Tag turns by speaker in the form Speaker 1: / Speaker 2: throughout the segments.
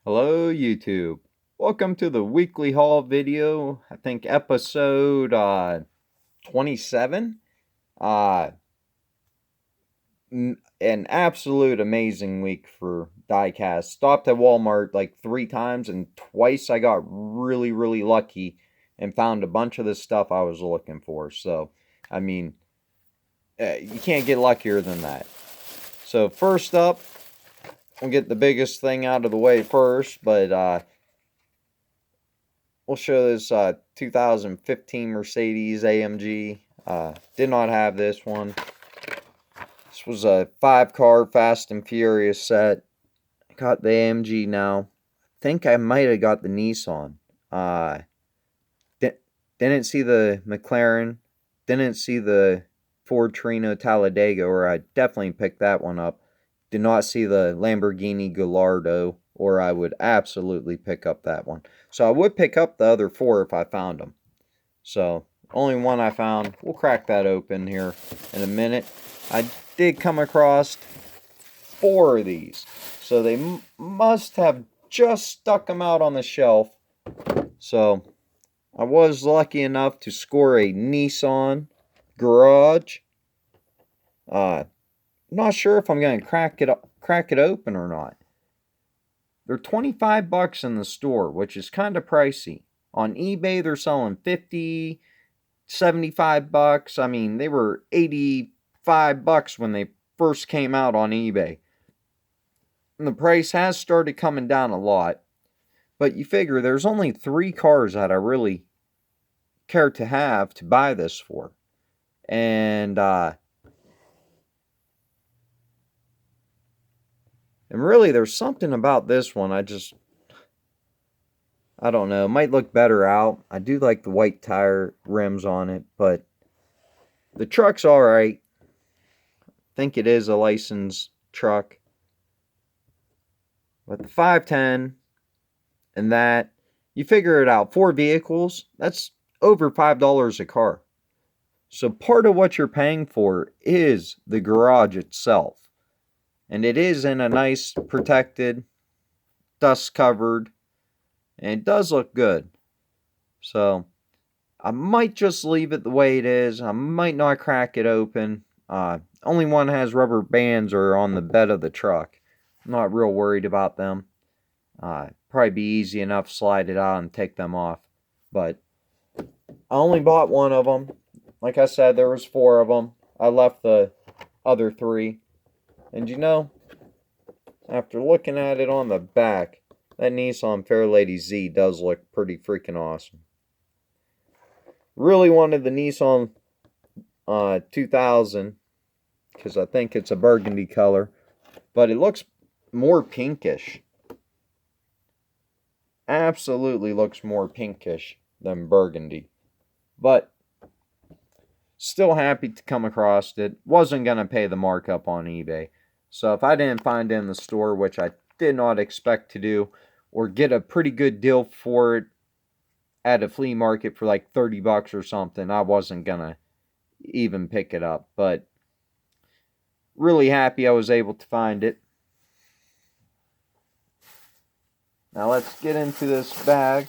Speaker 1: Hello YouTube. Welcome to the weekly haul video. I think episode 27. Uh an absolute amazing week for diecast. Stopped at Walmart like 3 times and twice I got really lucky and found a bunch of the stuff I was looking for. So, I mean, you can't get luckier than that. So, first up, we'll get the biggest thing out of the way first, but we'll show this 2015 Mercedes AMG. Did not have this one. This was a 5-car Fast and Furious set. Got the AMG now. I think I might have got the Nissan. Uh, didn't see the McLaren. Didn't see the Ford Torino Talladega, or I definitely picked that one up. Did not see the Lamborghini Gallardo, or I would absolutely pick up that one. So I would pick up the other 4 if I found them. So, only one I found. We'll crack that open here in a minute. I did come across 4 of these. So they must have just stuck them out on the shelf. So, I was lucky enough to score a Nissan Garage. Not sure if I'm going to crack it open or not. They're 25 bucks in the store, which is kind of pricey. On eBay, they're selling 50, 75 bucks. I mean, they were 85 bucks when they first came out on eBay. And the price has started coming down a lot. But you figure there's only 3 cars that I really care to have to buy this for. And really, there's something about this one I don't know. It might look better out. I do like the white tire rims on it, but the truck's alright. I think it is a licensed truck. But the 510 and that, you figure it out. 4 vehicles, that's over $5 a car. So part of what you're paying for is the garage itself. And it is in a nice, protected, dust covered, and it does look good. So I might just leave it the way it is. I might not crack it open. Only one has rubber bands or on the bed of the truck. I'm not real worried about them. Probably be easy enough to slide it out and take them off. But I only bought one of them. Like I said, there was 4 of them. I left the other 3. And you know, after looking at it on the back, that Nissan Fairlady Z does look pretty freaking awesome. Really wanted the Nissan 2000 because I think it's a burgundy color, but it looks more pinkish. Absolutely looks more pinkish than burgundy. But still happy to come across it. Wasn't going to pay the markup on eBay. So if I didn't find it in the store, which I did not expect to do, or get a pretty good deal for it at a flea market for like 30 bucks or something, I wasn't going to even pick it up. But really happy I was able to find it. Now let's get into this bag.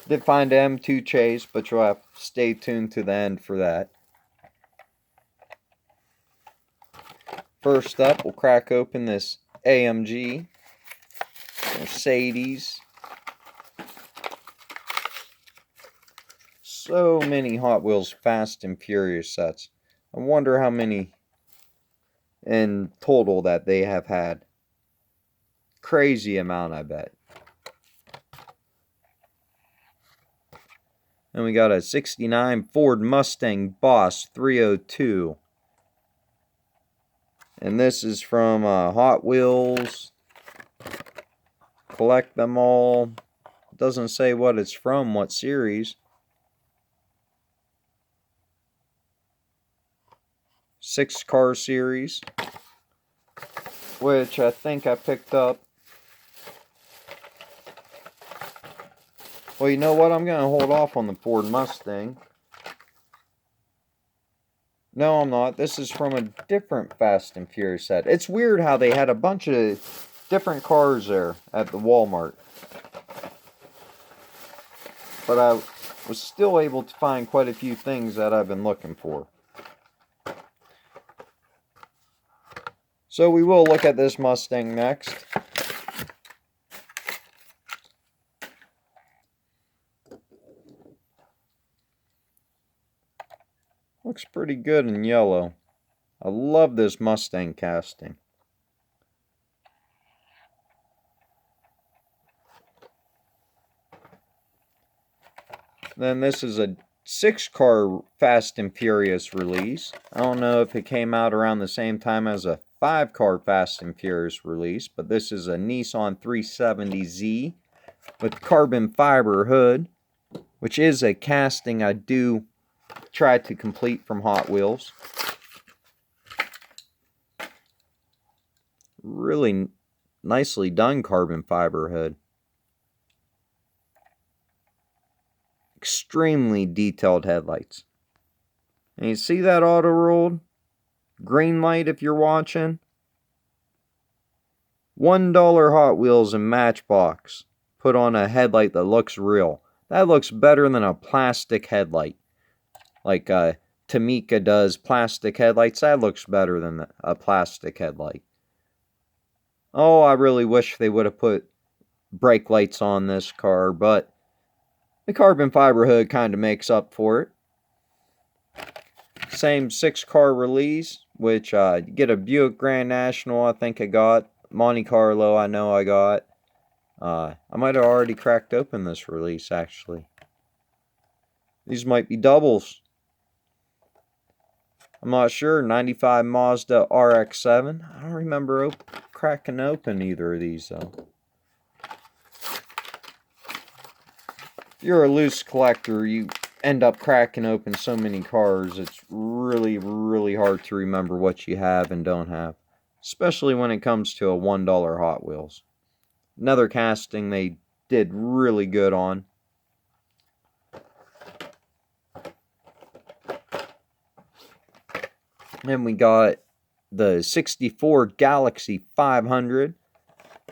Speaker 1: Did find an M2 Chase, but you'll have to stay tuned to the end for that. First up, we'll crack open this AMG Mercedes. So many Hot Wheels Fast and Furious sets. I wonder how many in total that they have had. Crazy amount, I bet. And we got a 69 Ford Mustang Boss 302. And this is from Hot Wheels. Collect them all. Doesn't say what it's from, what series. 6-car series. Which I think I picked up. Well, you know what? I'm going to hold off on the Ford Mustang. No, I'm not. This is from a different Fast and Furious set. It's weird how they had a bunch of different cars there at the Walmart. But I was still able to find quite a few things that I've been looking for. So we will look at this Mustang next. Looks pretty good in yellow. I love this Mustang casting. Then this is a 6-car Fast and Furious release. I don't know if it came out around the same time as a 5-car Fast and Furious release, but this is a Nissan 370Z with carbon fiber hood, which is a casting I do try to complete from Hot Wheels. Really nicely done carbon fiber hood. Extremely detailed headlights. And you see that auto rolled? Green light if you're watching. $1 Hot Wheels and Matchbox put on a headlight that looks real. That looks better than a plastic headlight. Like Tamika does plastic headlights. That looks better than a plastic headlight. Oh, I really wish they would have put brake lights on this car, but the carbon fiber hood kind of makes up for it. Same 6-car release, which you get a Buick Grand National, I think I got. Monte Carlo, I know I got. I might have already cracked open this release, actually. These might be doubles. I'm not sure. 95 Mazda RX-7. I don't remember cracking open either of these, though. If you're a loose collector, you end up cracking open so many cars, it's really, really hard to remember what you have and don't have. Especially when it comes to a $1 Hot Wheels. Another casting they did really good on. And we got the 64 Galaxie 500.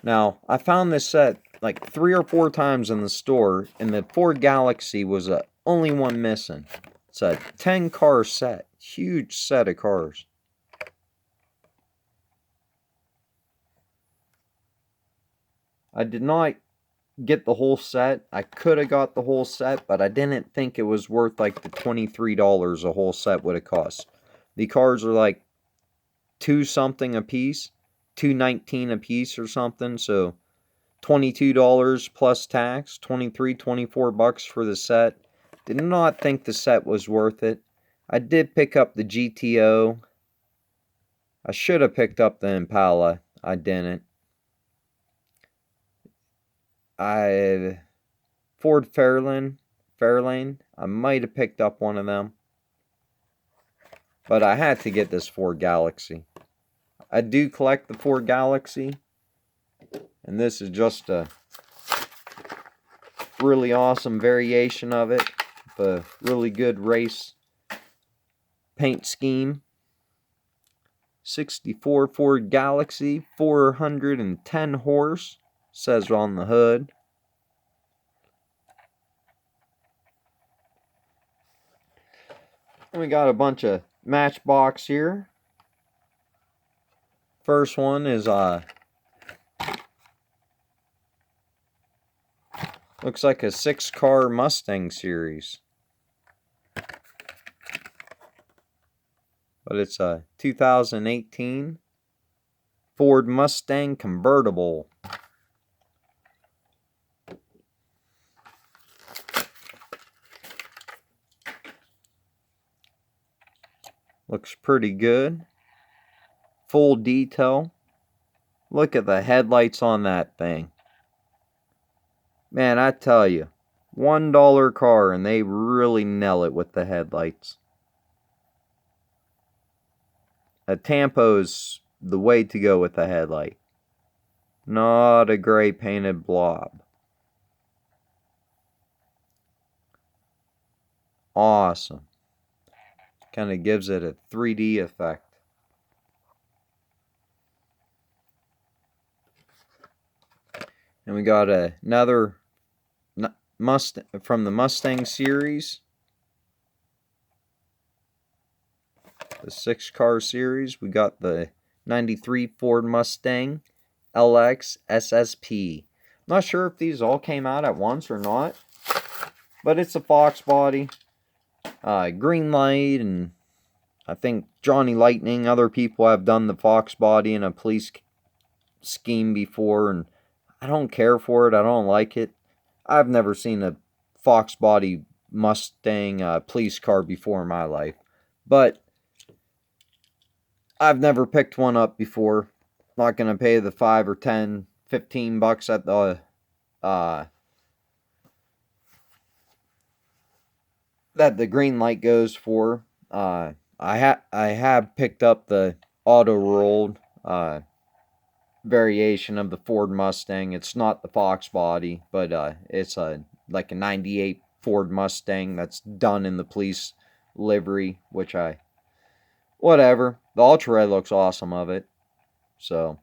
Speaker 1: Now, I found this set like 3 or 4 times in the store, and the 4 Galaxie was the only one missing. It's a 10-car set. Huge set of cars. I did not get the whole set. I could have got the whole set, but I didn't think it was worth like the $23 a whole set would have cost. The cars are like $2 something a piece, $2.19 a piece or something, so $22 plus tax, 23, 24 bucks for the set. Did not think the set was worth it. I did pick up the GTO. I should have picked up the Impala. I didn't. Ford Fairlane. I might have picked up one of them. But I had to get this Ford Galaxie. I do collect the Ford Galaxie. And this is just a really awesome variation of it. With a really good race paint scheme. 64 Ford Galaxie, 410 horse. Says on the hood. And we got a bunch of Matchbox here. First one is looks like a 6-car Mustang series. But it's a 2018 Ford Mustang convertible. Looks pretty good. Full detail. Look at the headlights on that thing. Man, I tell you, $1 car and they really nail it with the headlights. A Tampo's the way to go with the headlight. Not a gray painted blob. Awesome. Kind of gives it a 3D effect. And we got another Mustang from the Mustang series. The 6-car series. We got the 93 Ford Mustang LX SSP. I'm not sure if these all came out at once or not. But it's a Fox body. Green light, and I think Johnny Lightning, other people have done the Fox body in a police scheme before, and I don't care for it. I don't like it. I've never seen a Fox body Mustang police car before in my life, but I've never picked one up before. Not gonna pay the 5 or 10, 15 bucks at the that the green light goes for. I have picked up the auto rolled variation of the Ford Mustang. It's not the Fox body, but it's like a 98 Ford Mustang that's done in the police livery, which whatever. The Ultra Red looks awesome of it. So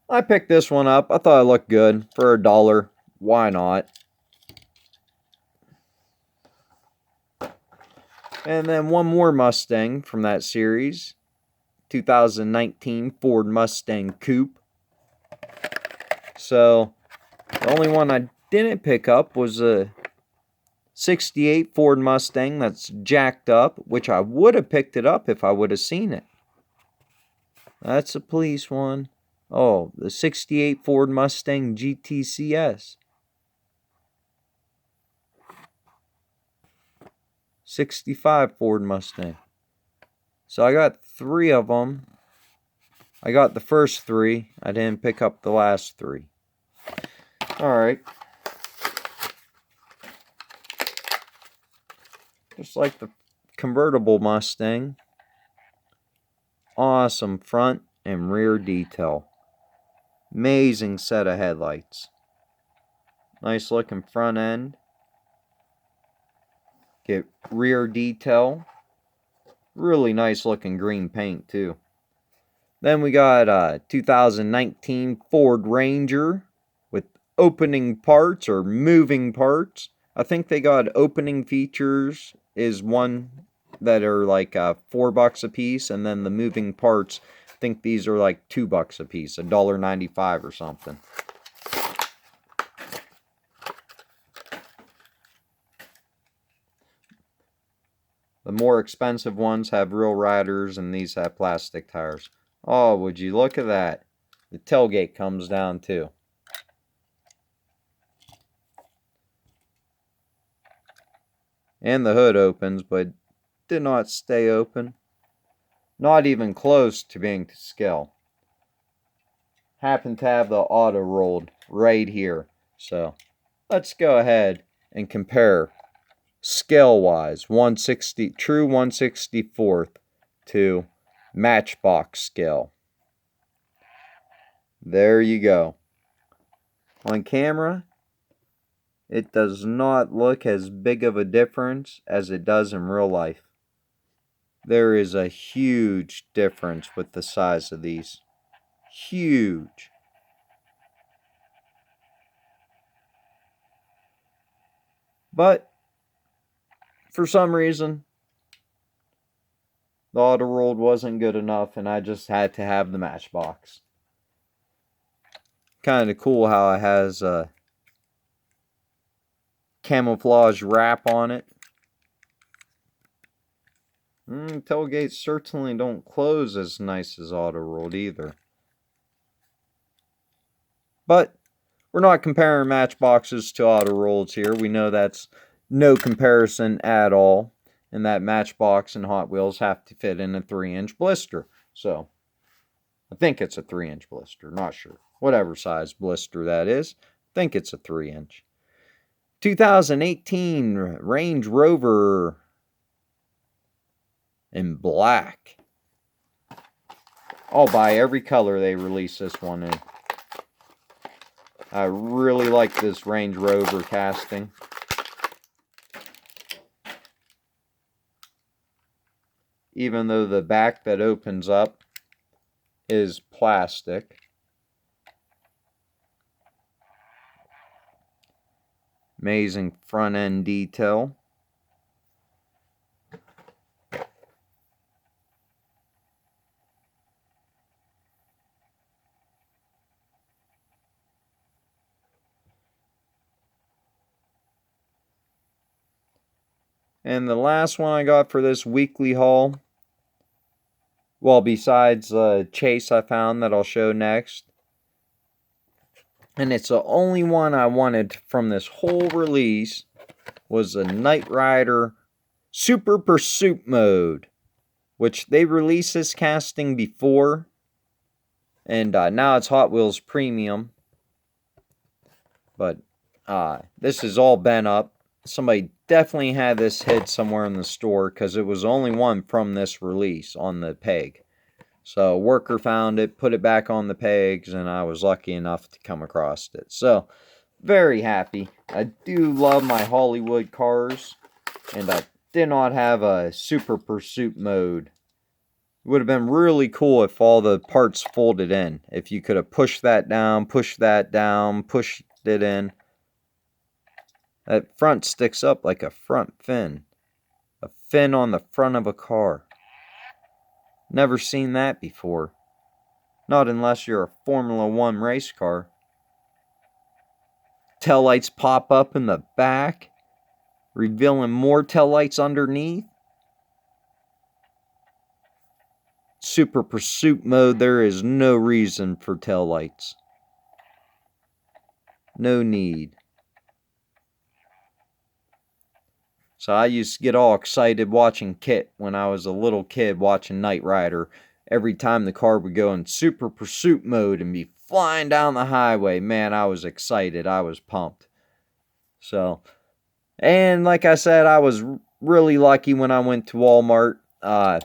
Speaker 1: I picked this one up. I thought it looked good for $1. Why not? And then one more Mustang from that series. 2019 Ford Mustang Coupe. So the only one I didn't pick up was a 68 Ford Mustang that's jacked up, which I would have picked it up if I would have seen it. That's a police one. Oh, the 68 Ford Mustang GTCS. 65 Ford Mustang. So I got 3 of them. I got the first 3. I didn't pick up the last 3. Alright. Just like the convertible Mustang. Awesome front and rear detail. Amazing set of headlights. Nice looking front end. Get rear detail. Really nice looking green paint too. Then we got 2019 Ford Ranger with opening parts or moving parts. I think they got opening features is one that are like $4 a piece, and then the moving parts, I think these are like $2 a piece, $1.95 or something. The more expensive ones have real riders, and these have plastic tires. Oh, would you look at that? The tailgate comes down too. And the hood opens, but did not stay open. Not even close to being to scale. Happen to have the auto rolled right here. So let's go ahead and compare scale wise true 1/64 to matchbox scale. There you go. On camera, it does not look as big of a difference as it does in real life. There is a huge difference with the size of these. Huge. But for some reason, the auto rolled wasn't good enough, and I just had to have the matchbox. Kind of cool how it has a camouflage wrap on it. Tailgates certainly don't close as nice as auto rolled either. But we're not comparing matchboxes to auto rolls here. We know that's no comparison at all. And that matchbox and Hot Wheels have to fit in a 3-inch blister. So I think it's a 3-inch blister. Not sure. Whatever size blister that is. I think it's a 3-inch. 2018 Range Rover in black. I'll buy every color they release this one in. I really like this Range Rover casting. Even though the back that opens up is plastic. Amazing front end detail. And the last one I got for this weekly haul, well, besides the chase I found that I'll show next, and it's the only one I wanted from this whole release, was a Knight Rider Super Pursuit Mode, which they released this casting before, and now it's Hot Wheels Premium. But this is all bent up. Somebody definitely had this hid somewhere in the store because it was the only one from this release on the peg. So a worker found it, put it back on the pegs, and I was lucky enough to come across it. So, very happy. I do love my Hollywood cars, and I did not have a Super Pursuit mode. It would have been really cool if all the parts folded in. If you could have pushed that down, pushed it in. That front sticks up like a front fin. A fin on the front of a car. Never seen that before. Not unless you're a Formula 1 race car. Taillights pop up in the back, revealing more taillights underneath. Super Pursuit mode, there is no reason for taillights. No need. So I used to get all excited watching Kit when I was a little kid watching Knight Rider. Every time the car would go in Super Pursuit mode and be flying down the highway, man, I was excited. I was pumped. So, and like I said, I was really lucky when I went to Walmart. I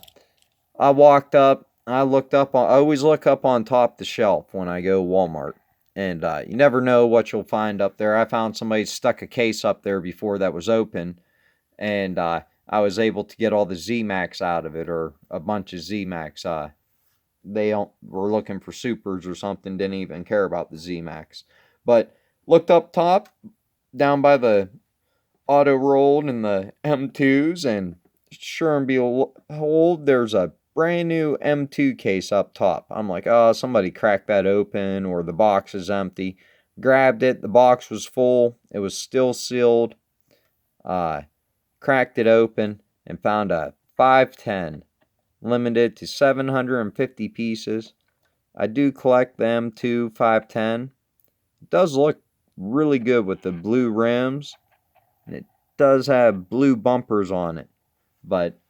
Speaker 1: walked up, I always look up on top of the shelf when I go to Walmart. And you never know what you'll find up there. I found somebody stuck a case up there before that was open. And I was able to get all the Z-Max out of it, or a bunch of Z-Max. They were looking for supers or something, didn't even care about the Z-Max. But looked up top, down by the auto rolled and the M2s, and sure and behold, there's a brand new M2 case up top. I'm like, oh, somebody cracked that open, or the box is empty. Grabbed it, the box was full, it was still sealed. Cracked it open and found a 510, limited to 750 pieces. I do collect the M2 510. It does look really good with the blue rims, and it does have blue bumpers on it. But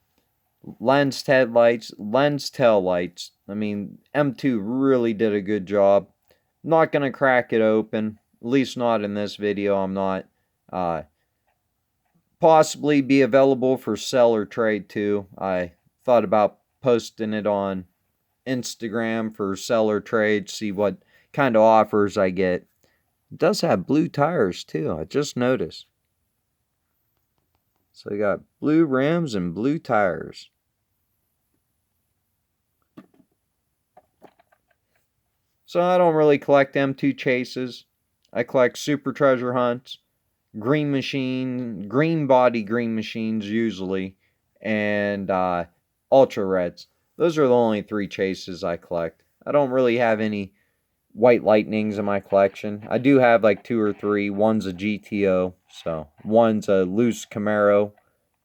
Speaker 1: lens taillights, I mean, M2 really did a good job. Not going to crack it open, at least not in this video. I'm not. Possibly be available for sell or trade too. I thought about posting it on Instagram for sell or trade, see what kind of offers I get. It does have blue tires too, I just noticed. So you got blue rims and blue tires. So I don't really collect M2 chases. I collect super treasure hunts, green body green machines usually, and ultra reds. Those are the only 3 chases I collect. I don't really have any white lightnings in my collection. I do have like 2 or 3. One's a GTO, so one's a loose Camaro,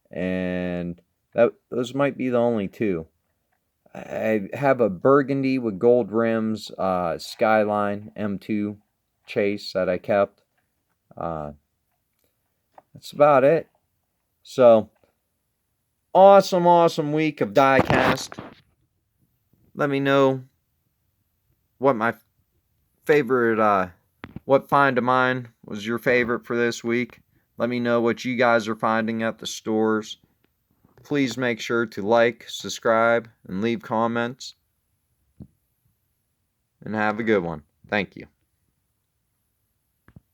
Speaker 1: and those might be the only 2. I have a burgundy with gold rims Skyline M2 chase that I kept. That's about it. So, awesome week of diecast. Let me know what my favorite, what find of mine was your favorite for this week. Let me know what you guys are finding at the stores. Please make sure to like, subscribe, and leave comments. And have a good one. Thank you.